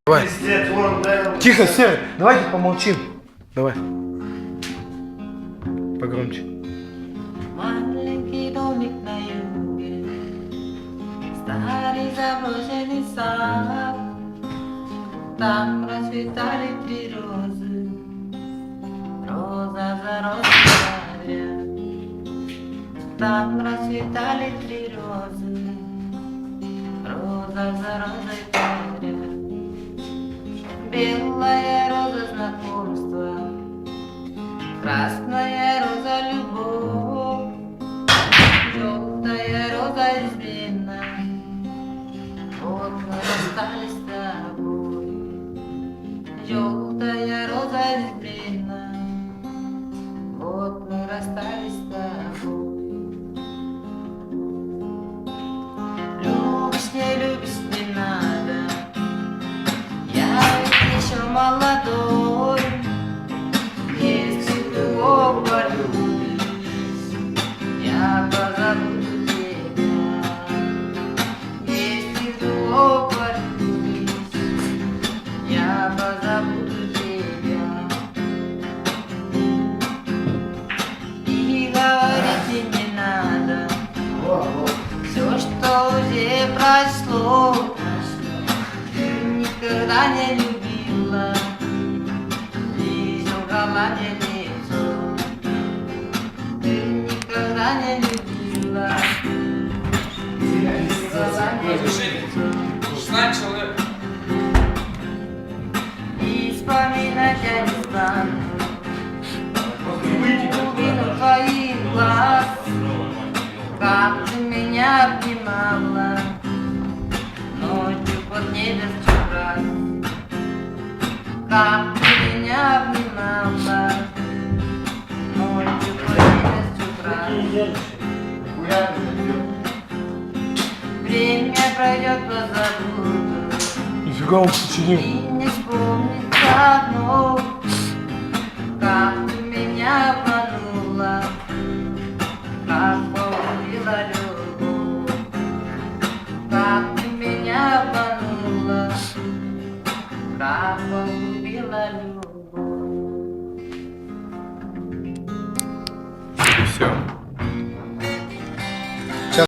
Давай. Тихо, Серый, давайте помолчим. Давай. Погромче. Маленький домик на юге, старый заброшенный сад. Там расцветали 3 розы, роза за розой. Там расцветали 3 розы, роза за розой паря. Белая роза знакомства, красная роза любовь, желтая роза измена. Вот мы расстались с тобой. Желтая роза измена. Вот мы расстались с тобой. Любишь, не надо. Я ведь еще молодой. Если ты оба любишь, я позабуду тебя. Если ты оба любишь, я позабуду тебя. И говорить не надо. Все, что уже прошло, ты никогда не любила. Лишь лгала мне лицо. Ты никогда не любила. Лишь лгала мне лицо. И вспоминать я не стану глубину твоих глаз. Как ты меня обнимала ночью под небесным раз. Как ты меня обнимала ночью под небесным раз. Время пройдет, позабуду. Нифига он сочинил. И не вспомнится одно, как ты меня обманула, как погубила любовь. Как ты меня обманула, как погубила любовь.